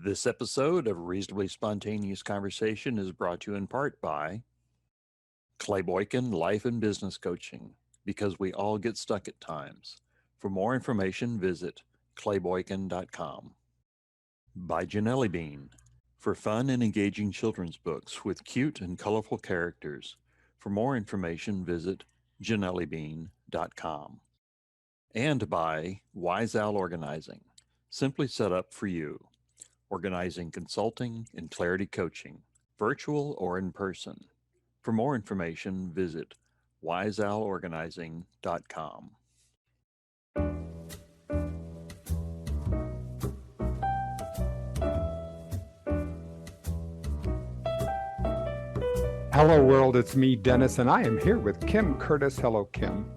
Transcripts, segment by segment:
This episode of Reasonably Spontaneous Conversation is brought to you in part by Clay Boykin Life and Business Coaching, because we all get stuck at times. For more information, visit clayboykin.com. By Janelli Bean, for fun and engaging children's books with cute and colorful characters. For more information, visit janellibean.com. And by Wise Owl Organizing, simply set up for you. Organizing consulting and clarity coaching, virtual or in person. For more information, visit wiseowlorganizing.com. Hello, world. It's me, Dennis, and I am here with Kim Curtis. Hello, Kim.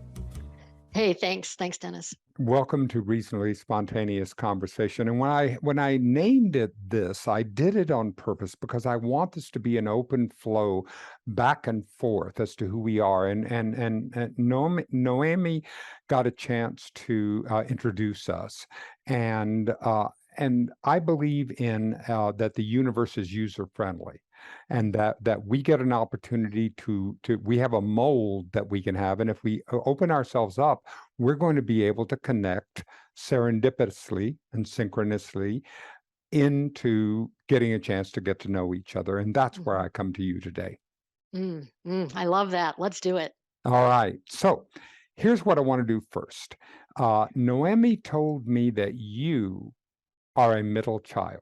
Hey, thanks. Thanks, Dennis. Welcome to Reasonably Spontaneous Conversation. And when I named it this, I did it on purpose because I want this to be an open flow back and forth as to who we are. And Noemi got a chance to introduce us, and I believe in that the universe is user friendly. And that we get an opportunity to we have a mold that we can have, and if we open ourselves up, we're going to be able to connect serendipitously and synchronously into getting a chance to get to know each other. And that's where I come to you today. I love that. Let's do it. All right. So here's what I want to do first. Noemi told me that you are a middle child.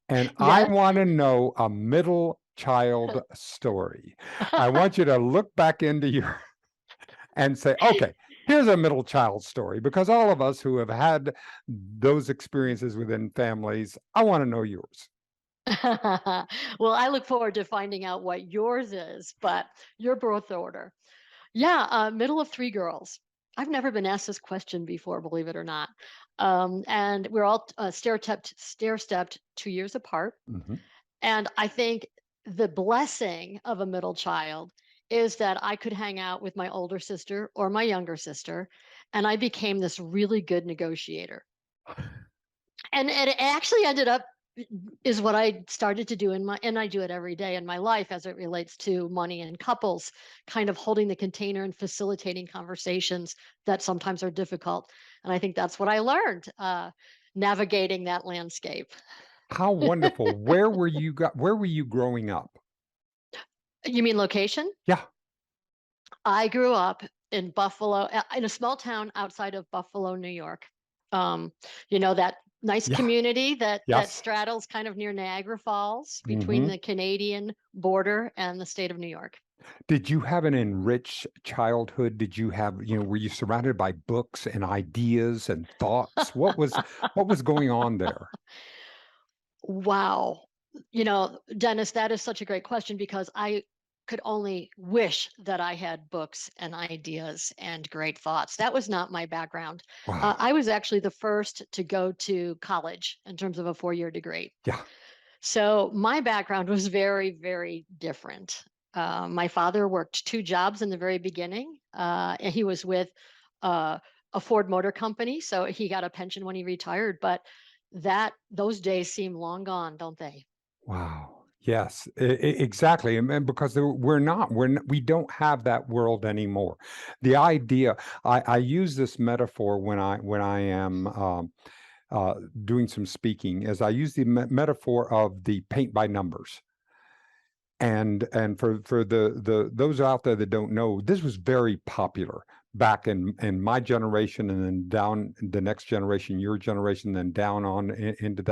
And Yes. I want to know a middle child story. I want you to look back into your and say, okay, here's a middle child story, because all of us who have had those experiences within families, I want to know yours. Well, I look forward to finding out what yours is, but your birth order. Yeah, middle of three girls. I've never been asked this question before, believe it or not. And we're all stair-stepped 2 years apart. Mhm. And I think the blessing of a middle child is that I could hang out with my older sister or my younger sister, and I became this really good negotiator. And it actually ended up is what I started to do and I do it every day in my life as it relates to money and couples, kind of holding the container and facilitating conversations that sometimes are difficult. And I think that's what I learned navigating that landscape. How wonderful. Where were you growing up? You mean location? Yeah. I grew up in Buffalo, in a small town outside of Buffalo, New York. That nice Yeah. community that Yes. straddles kind of near Niagara Falls between Mhm. the Canadian border and the state of New York. Did you have an enriched childhood? Did you have, were you surrounded by books and ideas and thoughts? What was going on there? Wow. Dennis, that is such a great question because I could only wish that I had books and ideas and great thoughts. That was not my background. Wow. I was actually the first to go to college in terms of a 4-year degree. Yeah. So my background was very, very different. My father worked 2 jobs in the very beginning. And he was with a Ford Motor Company, so he got a pension when he retired. But those days seem long gone, don't they? Wow. Yes, exactly. And because we don't have that world anymore. The idea, I use this metaphor when I am doing some speaking, as I use the metaphor of the paint by numbers. And for the those out there that don't know, this was very popular back in my generation, and then down the next generation, your generation, then down on into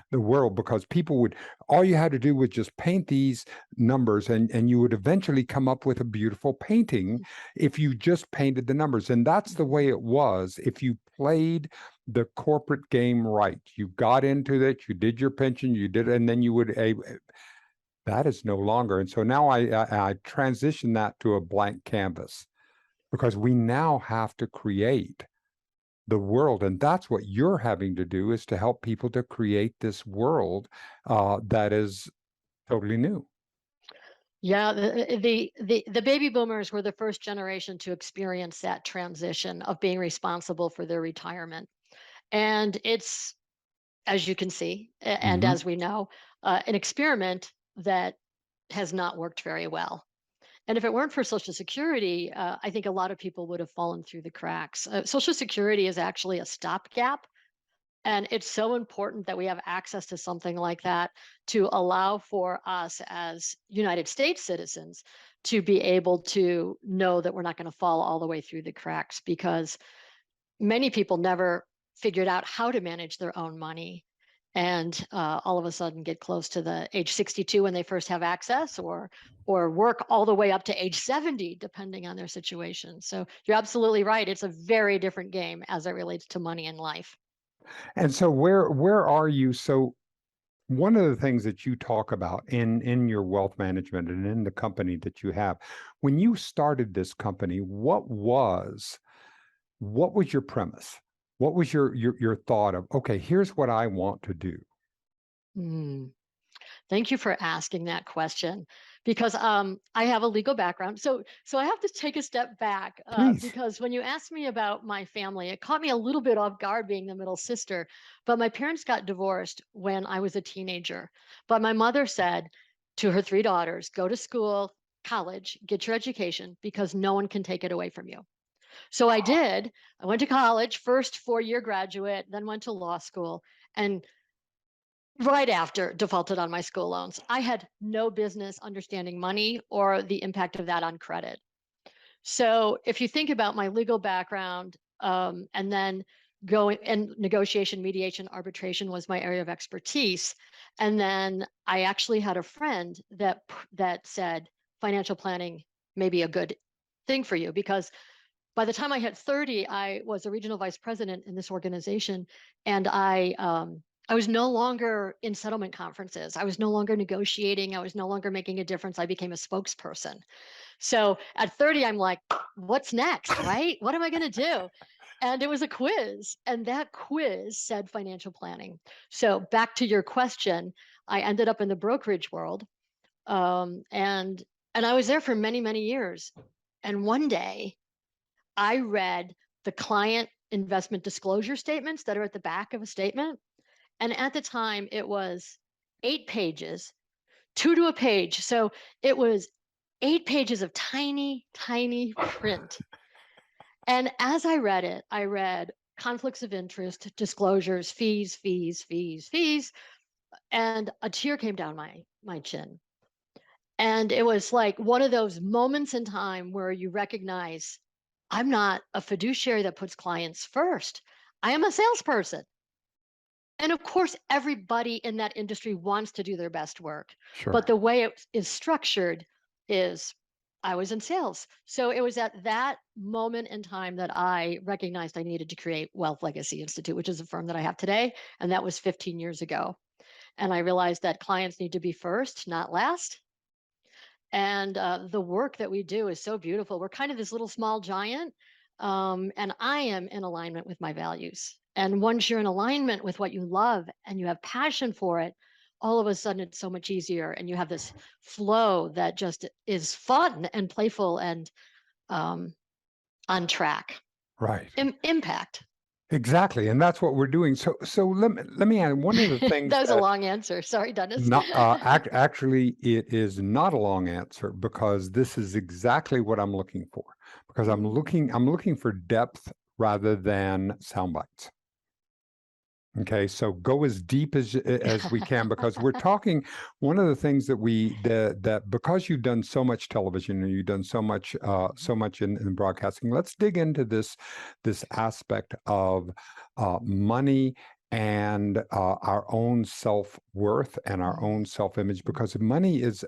the world, because people would, all you had to do was just paint these numbers, and you would eventually come up with a beautiful painting if you just painted the numbers. And that's the way it was if you played the corporate game right. You got into it, you did your pension, you did, and then you would that is no longer. And so now I transition that to a blank canvas, because we now have to create the world. And that's what you're having to do, is to help people to create this world that is totally new. Yeah, the baby boomers were the first generation to experience that transition of being responsible for their retirement. And it's, as you can see, and Mhm. as we know, an experiment that has not worked very well. And if it weren't for Social Security, I think a lot of people would have fallen through the cracks. Social Security is actually a stopgap. And it's so important that we have access to something like that to allow for us as United States citizens to be able to know that we're not going to fall all the way through the cracks, because many people never figured out how to manage their own money, and all of a sudden get close to the age 62 when they first have access, or work all the way up to age 70 depending on their situation. So you're absolutely right, it's a very different game as it relates to money in life. And so where are you? So one of the things that you talk about in your wealth management and in the company that you have, when you started this company, what was your premise? What was your thought of, okay, here's what I want to do? Hmm. Thank you for asking that question, because I have a legal background. So I have to take a step back, Please. because when you asked me about my family, it caught me a little bit off guard being the middle sister. But my parents got divorced when I was a teenager. But my mother said to her three daughters, go to school, college, get your education, because no one can take it away from you. So I did. I went to college, first 4-year graduate, then went to law school. And right after defaulted on my school loans. I had no business understanding money or the impact of that on credit. So if you think about my legal background, and then going and negotiation, mediation, arbitration was my area of expertise. And then I actually had a friend that said financial planning may be a good thing for you, because by the time I hit 30, I was a regional vice president in this organization, and I was no longer in settlement conferences. I was no longer negotiating. I was no longer making a difference. I became a spokesperson. So at 30, I'm like, what's next, right? What am I going to do? And it was a quiz, and that quiz said financial planning. So back to your question, I ended up in the brokerage world, and I was there for many, many years. And one day, I read the client investment disclosure statements that are at the back of a statement. And at the time, it was 8 pages, two to a page. So it was 8 pages of tiny, tiny print. And as I read it, I read conflicts of interest, disclosures, fees, fees, fees, fees. And a tear came down my chin. And it was like one of those moments in time where you recognize, I'm not a fiduciary that puts clients first. I am a salesperson. And of course, everybody in that industry wants to do their best work. Sure. But the way it is structured is, I was in sales. So it was at that moment in time that I recognized I needed to create Wealth Legacy Institute, which is a firm that I have today. And that was 15 years ago. And I realized that clients need to be first, not last. And the work that we do is so beautiful. We're kind of this little small giant, and I am in alignment with my values. And once you're in alignment with what you love and you have passion for it, all of a sudden it's so much easier, and you have this flow that just is fun and playful and um, on track. Right. Impact. Exactly. And that's what we're doing. So let me add one of the things That was a that long answer. Sorry, Dennis. not actually it is not a long answer, because this is exactly what I'm looking for. Because I'm looking for depth rather than sound bites. Okay, so go as deep as we can, because we're talking. One of the things that because you've done so much television and you've done so much in broadcasting, let's dig into this aspect of money and our own self-worth and our own self-image, because money it's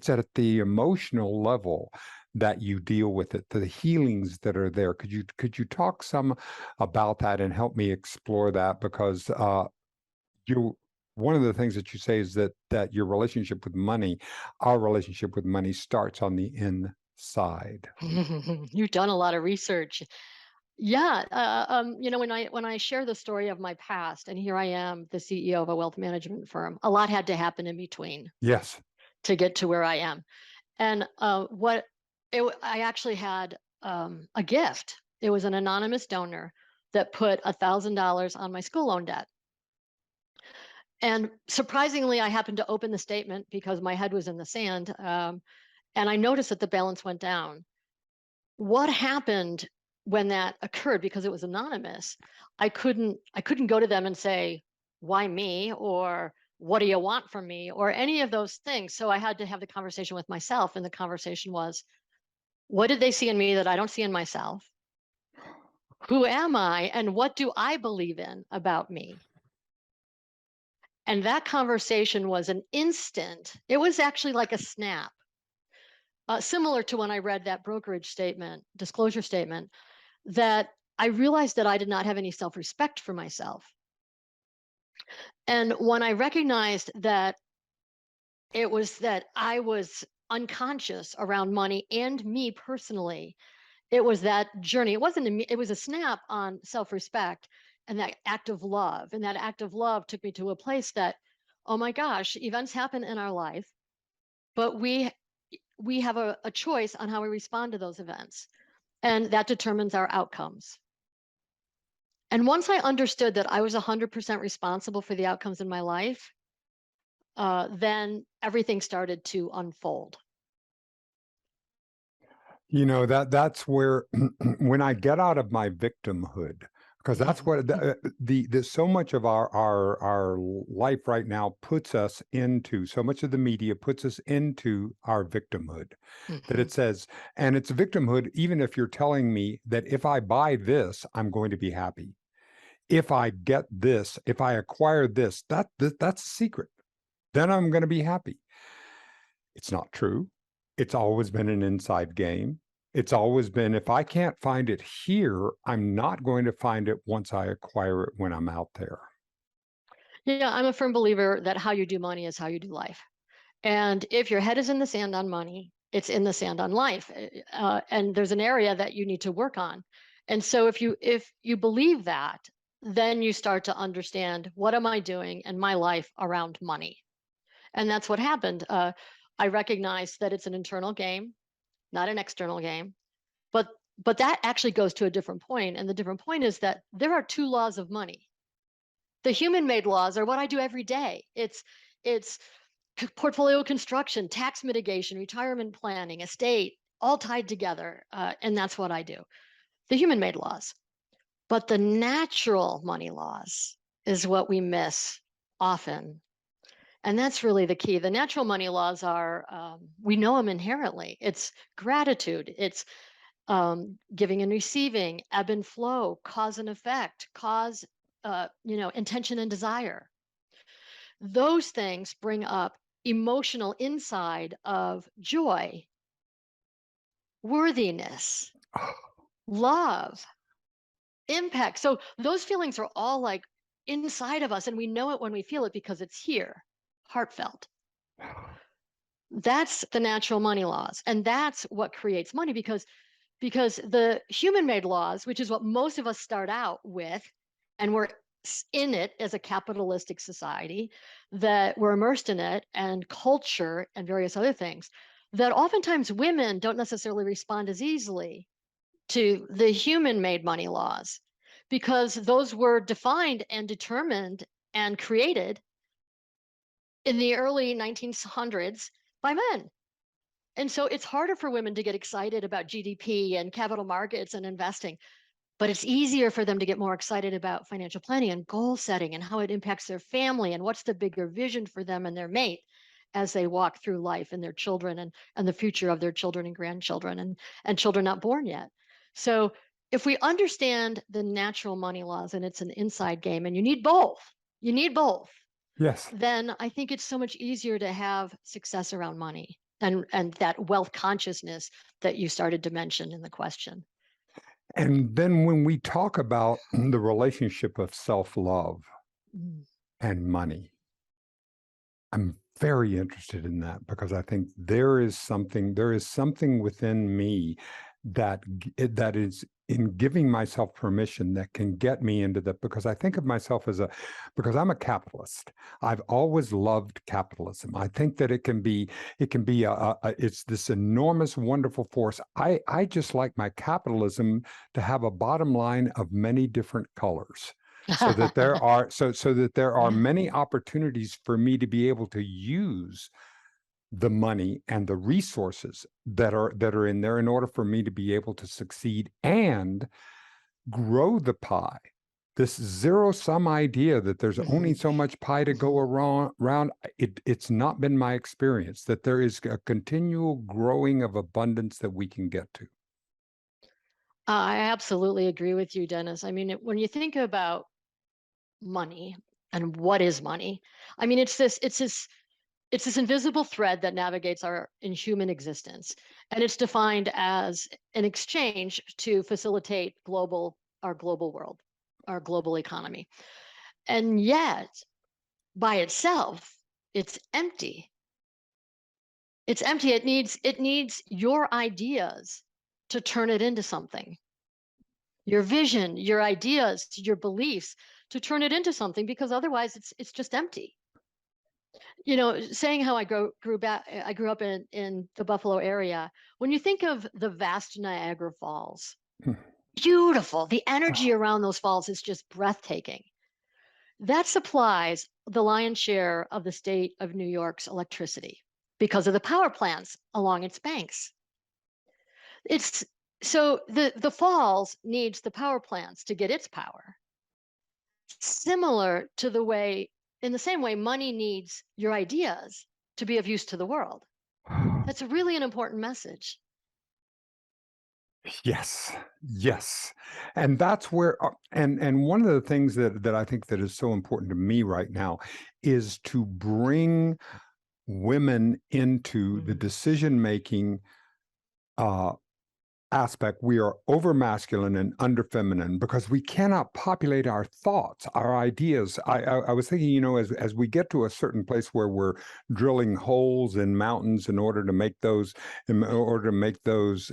at the emotional level that you deal with it, the healings that are there. Could you talk some about that and help me explore that? Because you one of the things that you say is that your relationship with money, our relationship with money, starts on the inside. You've done a lot of research. Yeah, when I share the story of my past, and here I am, the CEO of a wealth management firm, a lot had to happen in between Yes. to get to where I am. And I actually had a gift. It was an anonymous donor that put $1,000 on my school loan debt. And surprisingly, I happened to open the statement because my head was in the sand, and I noticed that the balance went down. What happened when that occurred? Because it was anonymous, I couldn't go to them and say, "Why me?" or "What do you want from me?" or any of those things. So I had to have the conversation with myself, and the conversation was, what did they see in me that I don't see in myself? Who am I, and what do I believe in about me? And that conversation was an instant. It was actually like a snap, similar to when I read that brokerage statement, disclosure statement, that I realized that I did not have any self-respect for myself. And when I recognized that it was that I was unconscious around money and me personally, it was that journey. It wasn't it was a snap on self-respect and that act of love. And that act of love took me to a place that, oh my gosh, events happen in our life, but we have a choice on how we respond to those events. And that determines our outcomes. And once I understood that I was 100% responsible for the outcomes in my life, then everything started to unfold. You know, that's where when I get out of my victimhood, because that's what the so much of our life right now puts us into, so much of the media puts us into our victimhood, that it says, and it's victimhood even if you're telling me that if I buy this, I'm going to be happy. If I get this, if I acquire this, that's a secret. Then I'm going to be happy. It's not true. It's always been an inside game. It's always been, if I can't find it here, I'm not going to find it once I acquire it when I'm out there. Yeah, I'm a firm believer that how you do money is how you do life. And if your head is in the sand on money, it's in the sand on life. And there's an area that you need to work on. And so if you believe that, then you start to understand, what am I doing in my life around money? And that's what happened. I recognized that it's an internal game, not an external game. But that actually goes to a different point. And the different point is that there are two laws of money. The human-made laws are what I do every day. It's portfolio construction, tax mitigation, retirement planning, estate, all tied together. And that's what I do. The human-made laws. But the natural money laws is what we miss often. And that's really the key. The natural money laws are, we know them inherently. It's gratitude. It's giving and receiving, ebb and flow, cause and effect, intention and desire. Those things bring up emotional inside of joy, worthiness, love, impact. So those feelings are all like inside of us, and we know it when we feel it because it's here, heartfelt. That's the natural money laws, and that's what creates money, because the human-made laws, which is what most of us start out with, and we're in it as a capitalistic society, that we're immersed in it, and culture and various other things, that oftentimes women don't necessarily respond as easily to the human-made money laws, because those were defined and determined and created in the early 1900s by men. And so it's harder for women to get excited about GDP and capital markets and investing, but it's easier for them to get more excited about financial planning and goal setting and how it impacts their family and what's the bigger vision for them and their mate as they walk through life, and their children, and the future of their children and grandchildren, and children not born yet. So if we understand the natural money laws, and it's an inside game, and you need both, Yes. then I think it's so much easier to have success around money and that wealth consciousness that you started to mention in the question. And then when we talk about the relationship of self-love and money, I'm very interested in that, because I think there is something within me that is in giving myself permission that can get me into the, because I think of myself as because I'm a capitalist. I've always loved capitalism. I think that it can be it's this enormous, wonderful force. I just like my capitalism to have a bottom line of many different colors. So that there are so that there are Yeah. many opportunities for me to be able to use the money and the resources that are in there in order for me to be able to succeed and grow the pie. This zero-sum idea that there's only so much pie to go around, it's not been my experience, that there is a continual growing of abundance that we can get to. I absolutely agree with you, Dennis. I mean, when you think about money and what is money, I mean, it's this invisible thread that navigates our human existence, and it's defined as an exchange to facilitate our global world, our global economy. And yet, by itself, it's empty. It's empty. It needs your ideas to turn it into something. Your vision, your ideas, your beliefs to turn it into something, because otherwise it's just empty. You know, saying how I grew up in the Buffalo area. When you think of the vast Niagara Falls, beautiful. The energy around those falls is just breathtaking. That supplies the lion's share of the state of New York's electricity because of the power plants along its banks. It's so the falls needs the power plants to get its power. Similar to in the same way, money needs your ideas to be of use to the world. That's really an important message. Yes, yes, and that's where, and one of the things that I think that is so important to me right now is to bring women into the decision making aspect. We are over masculine and under feminine because we cannot populate our thoughts, our ideas. I was thinking, you know, as we get to a certain place where we're drilling holes in mountains in order to make those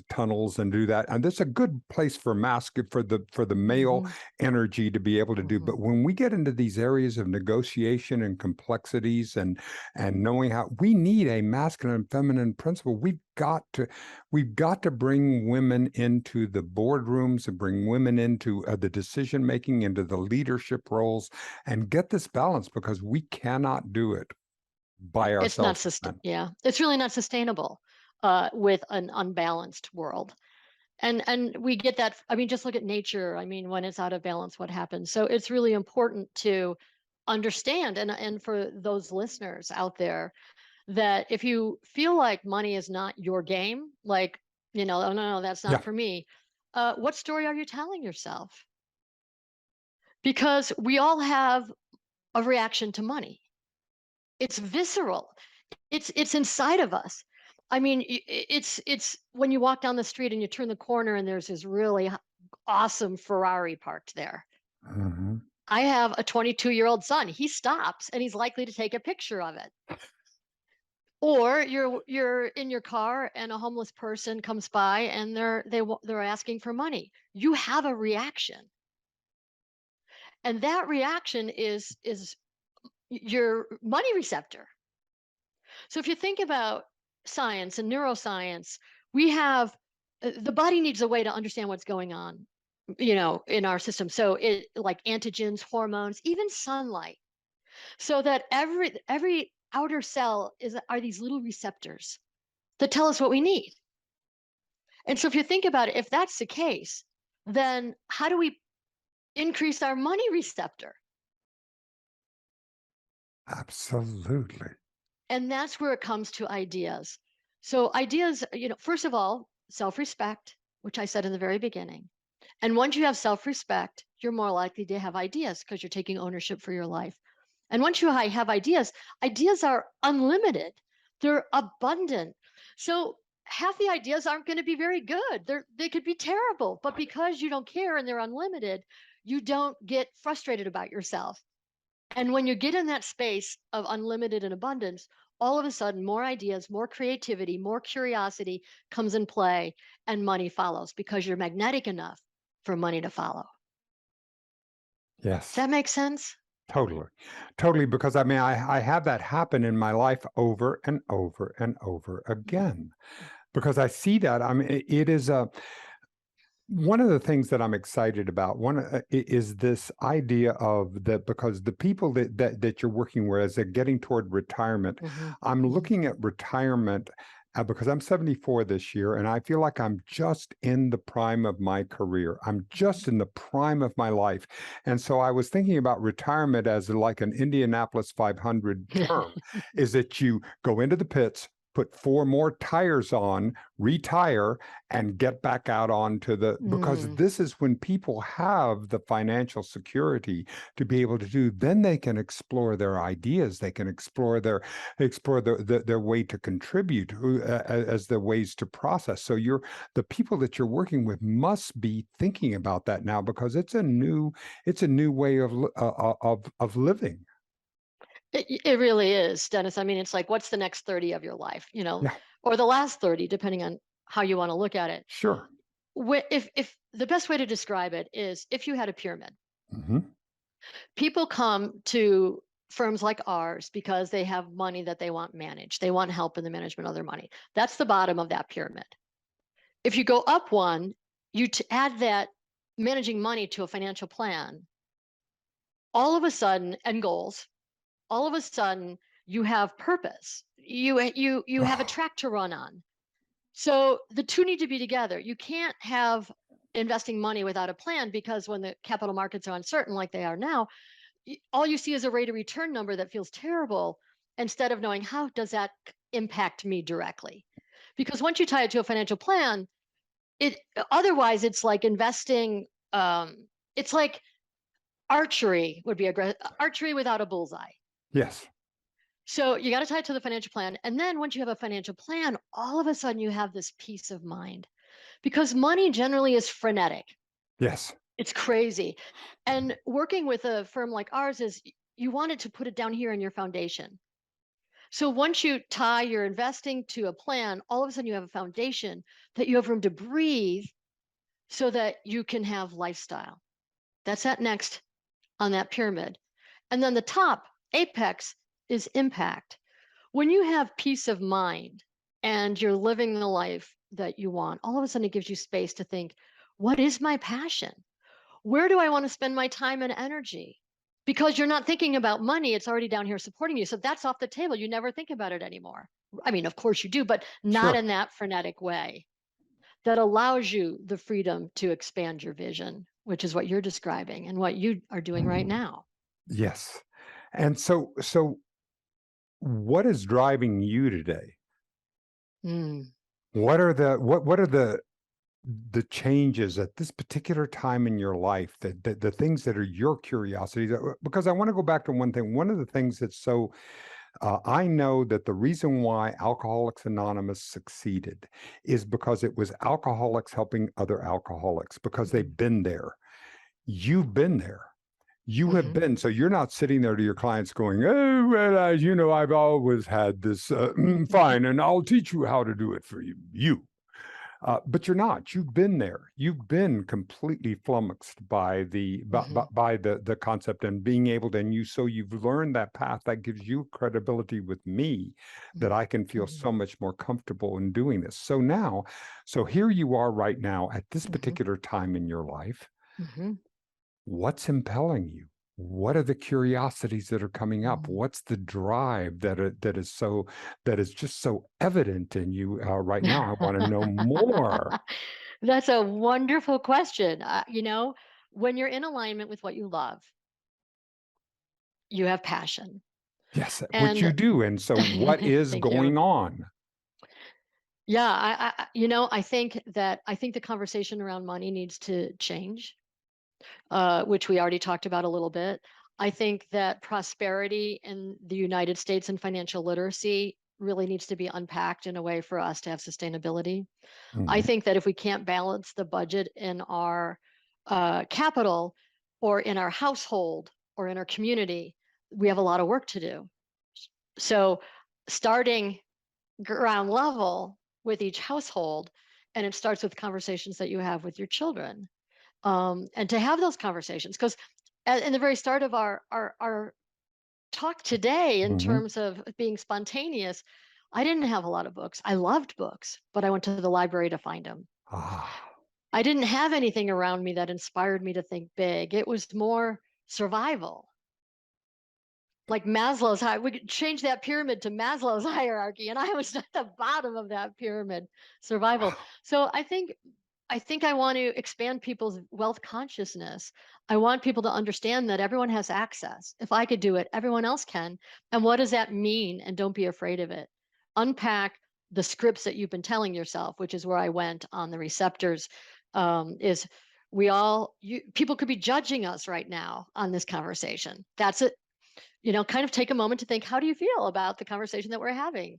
tunnels and do that, and that's a good place for the male energy to be able to do. But when we get into these areas of negotiation and complexities and knowing how, we need a masculine and feminine principle. We've got to bring women into the boardrooms and bring women into the decision making, into the leadership roles, and get this balance, because we cannot do it by ourselves. It's really not sustainable with an unbalanced world. And we get that. I mean, just look at nature. I mean, when it's out of balance, what happens? So it's really important to understand, and for those listeners out there, that if you feel like money is not your game, like, you know, oh, no, that's not for me, what story are you telling yourself? Because we all have a reaction to money. It's visceral. It's inside of us. I mean, it's when you walk down the street and you turn the corner and there's this really awesome Ferrari parked there. I have a 22-year-old son. He stops and he's likely to take a picture of it. Or you're in your car and a homeless person comes by and they're asking for money. You have a reaction, and that reaction is your money receptor. So if you think about science and neuroscience, we have the body needs a way to understand what's going on, you know, in our system. So it, like antigens, hormones, even sunlight, so that every outer cell are these little receptors that tell us what we need. And so if you think about it, if that's the case, then how do we increase our money receptor? Absolutely. And that's where it comes to ideas. So ideas, you know, first of all, self-respect, which I said in the very beginning. And once you have self-respect, you're more likely to have ideas because you're taking ownership for your life. And once you have ideas, ideas are unlimited. They're abundant. So half the ideas aren't going to be very good. They could be terrible, but because you don't care and they're unlimited, you don't get frustrated about yourself. And when you get in that space of unlimited and abundance, all of a sudden more ideas, more creativity, more curiosity comes in play, and money follows because you're magnetic enough for money to follow. Does Yes. that make sense? Totally. Totally. Because I mean, I have that happen in my life over and over and over again. Because I see that. I mean, it is one of the things that I'm excited about. Is this idea of that, because the people that you're working with as they're getting toward retirement, I'm looking at retirement because I'm 74 this year, and I feel like I'm just in the prime of my career. I'm just in the prime of my life. And so I was thinking about retirement as like an Indianapolis 500 term, is that you go into the pits, put 4 more tires on, retire, and get back out onto the, because this is when people have the financial security to be able to do, then they can explore their ideas, they can explore their way to contribute as the ways to process. So the people that you're working with must be thinking about that now, because it's a new way of living. It really is, Dennis. I mean, it's like, what's the next 30 of your life, Yeah. or the last 30, depending on how you want to look at it. Sure. If the best way to describe it is, if you had a pyramid, people come to firms like ours because they have money that they want managed. They want help in the management of their money. That's the bottom of that pyramid. If you go up one, you add that managing money to a financial plan, all of a sudden, and goals, all of a sudden you have purpose. You have a track to run on. So the two need to be together. You can't have investing money without a plan, because when the capital markets are uncertain like they are now, all you see is a rate of return number that feels terrible, instead of knowing, how does that impact me directly? Because once you tie it to a financial plan, otherwise it's like investing. It's like archery would be archery without a bullseye. Yes. So you got to tie it to the financial plan. And then once you have a financial plan, all of a sudden you have this peace of mind, because money generally is frenetic. Yes. It's crazy. And working with a firm like ours is, you wanted to put it down here in your foundation. So once you tie your investing to a plan, all of a sudden you have a foundation that you have room to breathe, so that you can have lifestyle. That's that next on that pyramid. And then the top, apex, is impact. When you have peace of mind and you're living the life that you want, all of a sudden it gives you space to think, what is my passion? Where do I want to spend my time and energy? Because you're not thinking about money, it's already down here supporting you. So that's off the table. You never think about it anymore. I mean, of course you do, but not in that frenetic way that allows you the freedom to expand your vision, which is what you're describing and what you are doing right now. Yes. And so what is driving you today? What are the changes at this particular time in your life, that the things that are your curiosities? Because I want to go back to one thing. One of the things that's so I know that the reason why Alcoholics Anonymous succeeded is because it was alcoholics helping other alcoholics, because they've been there. You've been there. You have been, so you're not sitting there to your clients going, oh, well, as you know, I've always had this, fine, and I'll teach you how to do it for you. But you're not. You've been there. You've been completely flummoxed by the concept, and being able to, and you've learned that path that gives you credibility with me, that I can feel so much more comfortable in doing this. So here you are right now at this particular time in your life. What's impelling you? What are the curiosities that are coming up? What's the drive that is just so evident in you right now? I want to know more. That's a wonderful question. When you're in alignment with what you love, you have passion. Yes, which And you do. And so what is going on? Yeah, I think the conversation around money needs to change, which we already talked about a little bit. I think that prosperity in the United States and financial literacy really needs to be unpacked in a way for us to have sustainability. I think that if we can't balance the budget in our capital, or in our household, or in our community, we have a lot of work to do. So starting ground level with each household, and it starts with conversations that you have with your children, and to have those conversations, because in the very start of our talk today, in Hmm. terms of being spontaneous, I didn't have a lot of books. I loved books, but I went to the library to find them. Ah, I didn't have anything around me that inspired me to think big. It was more survival. Like Maslow's high, we could change that pyramid to Maslow's hierarchy, and I was at the bottom of that pyramid, survival. wow. So I think I want to expand people's wealth consciousness. I want people to understand that everyone has access. If I could do it, everyone else can. And what does that mean? And don't be afraid of it. Unpack the scripts that you've been telling yourself, which is where I went on the receptors. Is we all people could be judging us right now on this conversation. That's it. Kind of take a moment to think, how do you feel about the conversation that we're having?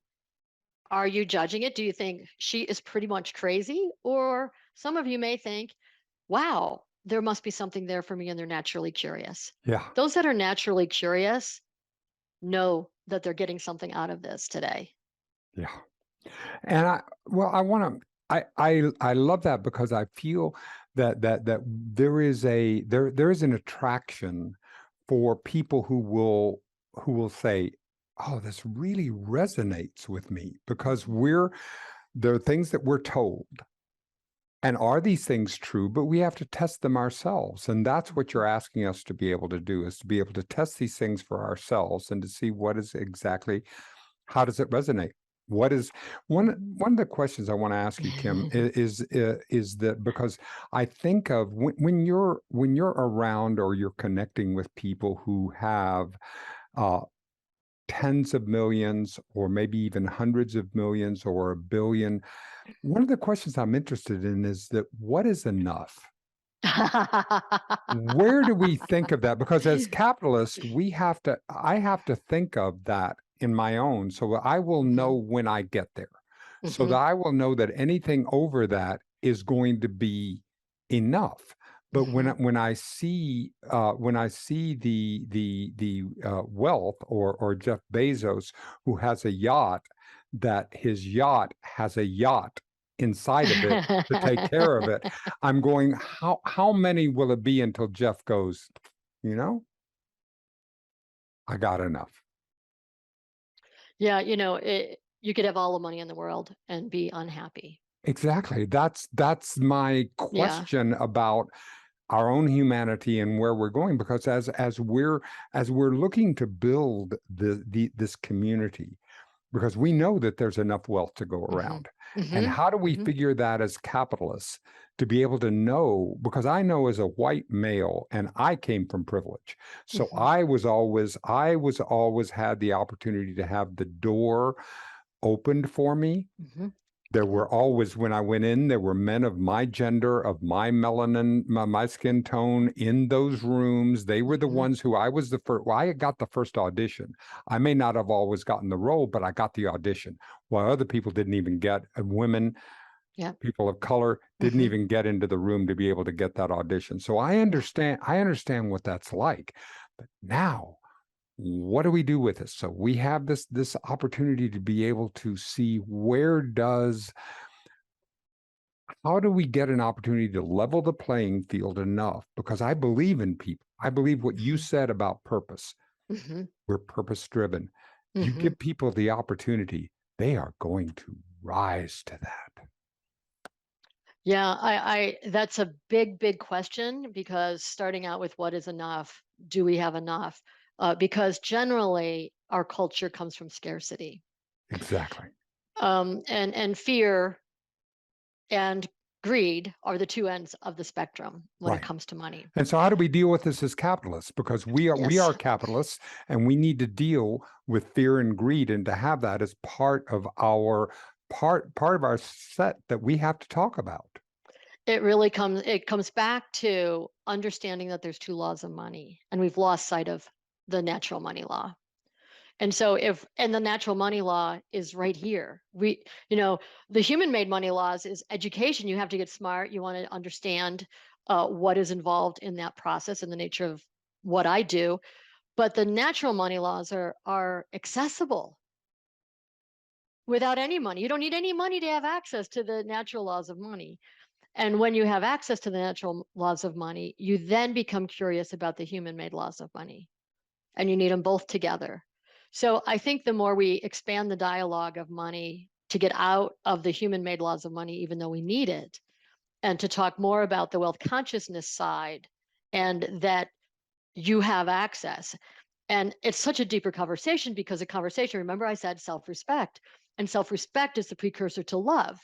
Are you judging it? Do you think she is pretty much crazy? Or some of you may think, wow, there must be something there for me, and they're naturally curious. Yeah, Those that are naturally curious know that they're getting something out of this today. yeah. And I want to, I love that because I feel that there is there is an attraction for people who will say, "Oh, this really resonates with me," because there are things that we're told. And are these things true? But we have to test them ourselves. And that's what you're asking us to be able to do, is to be able to test these things for ourselves and to see what is exactly, how does it resonate? What is one of the questions I want to ask you, Kim, is that because I think of when you're around or you're connecting with people who have uh, tens of millions or maybe even hundreds of millions or a billion, one of the questions I'm interested in is that what is enough? Where do we think of that? Because as capitalists, I have to think of that in my own, so I will know when I get there, so that I will know that anything over that is going to be enough. But when I see the wealth or Jeff Bezos, who has a yacht, that his yacht has a yacht inside of it to take care of it, I'm going, how many will it be until Jeff goes, you know, I got enough. Yeah, you could have all the money in the world and be unhappy. Exactly. That's my Yeah. question about our own humanity and where we're going, because as we're looking to build this community, because we know that there's enough wealth to go around. And how do we figure that as capitalists to be able to know? Because I know as a white male, and I came from privilege. So I was always had the opportunity to have the door opened for me. There were always, when I went in, there were men of my gender, of my melanin, my skin tone in those rooms. They were the ones who I was the first. Well, I got the first audition. I may not have always gotten the role, but I got the audition, while other people didn't even get. Women, Yeah. people of color, didn't even get into the room to be able to get that audition. So I understand. I understand what that's like. But now, what do we do with this? So we have this opportunity to be able to see how do we get an opportunity to level the playing field enough? Because I believe in people. I believe what you said about purpose. We're purpose driven. You give people the opportunity, they are going to rise to that. Yeah, I that's a big, big question, because starting out with what is enough, do we have enough? Because generally our culture comes from scarcity, Exactly. and fear and greed are the two ends of the spectrum when it Right. comes to money. And so how do we deal with this as capitalists? Because we Yes. are capitalists, and we need to deal with fear and greed, and to have that as part of our set that we have to talk about. It comes back to understanding that there's two laws of money, and we've lost sight of the natural money law. And so and the natural money law is right here. The human made money laws is education. You have to get smart. You want to understand what is involved in that process and the nature of what I do. But the natural money laws are accessible. without any money. You don't need any money to have access to the natural laws of money. And when you have access to the natural laws of money, you then become curious about the human-made laws of money, and you need them both together. So I think the more we expand the dialogue of money to get out of the human-made laws of money, even though we need it, and to talk more about the wealth consciousness side and that you have access. And it's such a deeper conversation because a conversation, remember I said self-respect, and self-respect is the precursor to love.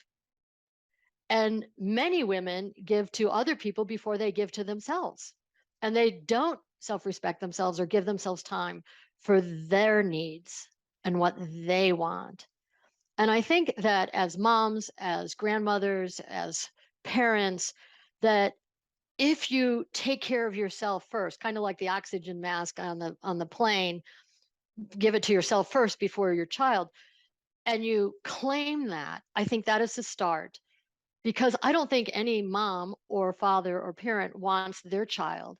And many women give to other people before they give to themselves. And they don't self-respect themselves or give themselves time for their needs and what they want. And I think that as moms, as grandmothers, as parents, that if you take care of yourself first, kind of like the oxygen mask on the plane, give it to yourself first before your child, and you claim that, I think that is the start. Because I don't think any mom or father or parent wants their child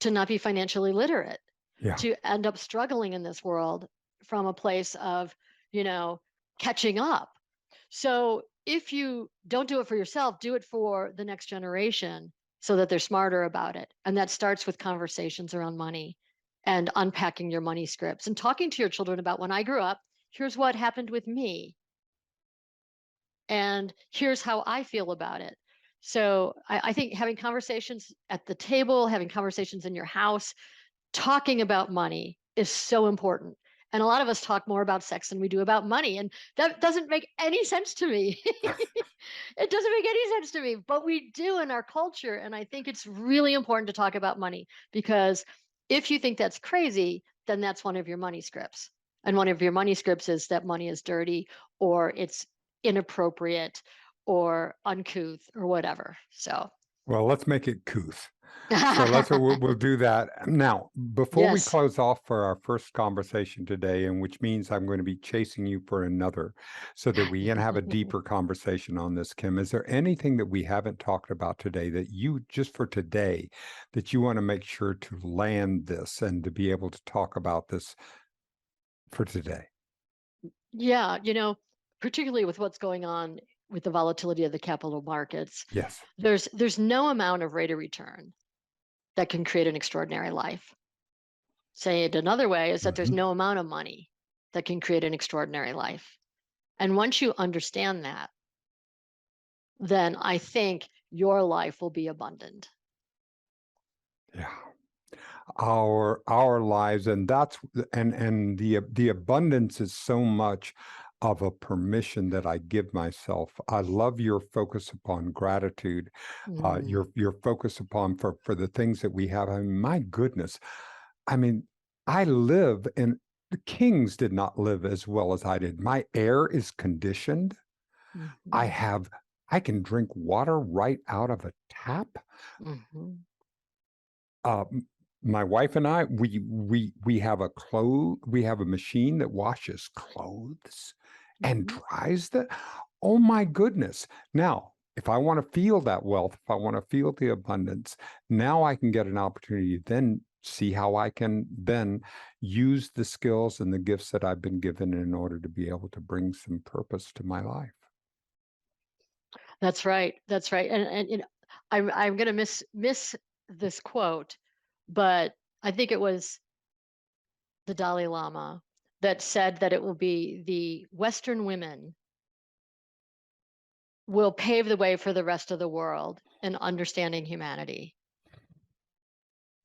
to not be financially literate, Yeah. to end up struggling in this world from a place of, you know, catching up. So if you don't do it for yourself, do it for the next generation so that they're smarter about it. And that starts with conversations around money and unpacking your money scripts and talking to your children about when I grew up, here's what happened with me. And here's how I feel about it. So I think having conversations at the table, having conversations in your house, talking about money is so important. And a lot of us talk more about sex than we do about money. And that doesn't make any sense to me. It doesn't make any sense to me, but we do in our culture. And I think it's really important to talk about money because if you think that's crazy, then that's one of your money scripts. And one of your money scripts is that money is dirty or it's inappropriate or uncouth or whatever. So, Well, let's make it couth. So we'll do that. Now, before we yes. close off for our first conversation today, and which means I'm going to be chasing you for another so that we can have a deeper conversation on this, Kim, is there anything that we haven't talked about today that you, just for today, that you want to make sure to land this and to be able to talk about this for today? Yeah, particularly with what's going on with the volatility of the capital markets, Yes. there's no amount of rate of return that can create an extraordinary life. Say it another way is that there's Mhm. no amount of money that can create an extraordinary life. And once you understand that, then I think your life will be abundant. Yeah. Our lives, and that's and the abundance is so much of a permission that I give myself. I love your focus upon gratitude, Mm, your focus upon for the things that we have. I mean, my goodness, I mean, I live in the kings did not live as well as I did. My air is conditioned. I mhm, have I can drink water right out of a tap. mhm, M My wife and I, we have we have a machine that washes clothes and mhm. dries the oh my goodness. Now, if I wanna feel that wealth, if I wanna feel the abundance, now I can get an opportunity to then see how I can then use the skills and the gifts that I've been given in order to be able to bring some purpose to my life. That's right. That's right. And I'm gonna miss this quote, but I think it was the Dalai Lama that said that it will be the Western women will pave the way for the rest of the world in understanding humanity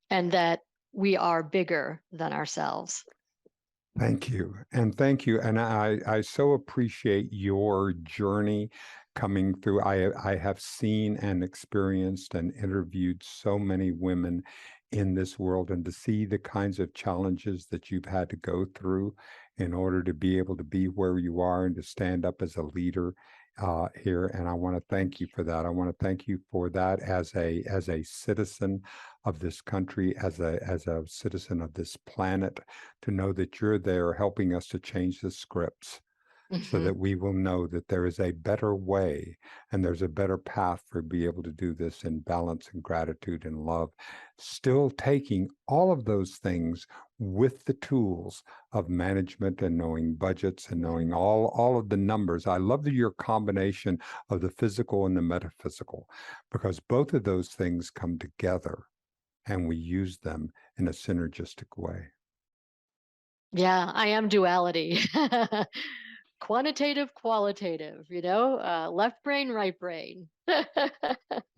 and that we are bigger than ourselves. Thank you. And thank you. And I so appreciate your journey coming through. I have seen and experienced and interviewed so many women in this world, and to see the kinds of challenges that you've had to go through in order to be able to be where you are and to stand up as a leader here. And I want to thank you for that. I want to thank you for that as a citizen of this country, as a citizen of this planet, to know that you're there helping us to change the scripts so that we will know that there is a better way and there's a better path for be able to do this in balance and gratitude and love, still taking all of those things with the tools of management and knowing budgets and knowing all of the numbers. I love your combination of the physical and the metaphysical, because both of those things come together and we use them in a synergistic way. Yeah, I am duality. Quantitative, qualitative, left brain, right brain.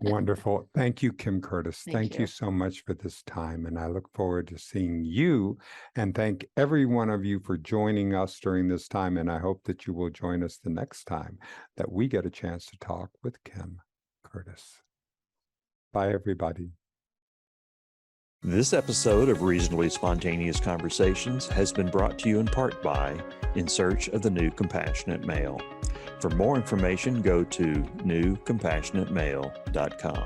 Wonderful. Thank you, Kim Curtis. Thank Thank you you. so much for this time. And I look forward to seeing you, and thank every one of you for joining us during this time. And I hope that you will join us the next time that we get a chance to talk with Kim Curtis. Bye, everybody. This episode of Reasonably Spontaneous Conversations has been brought to you in part by In Search of the New Compassionate Male. For more information, go to newcompassionatemale.com.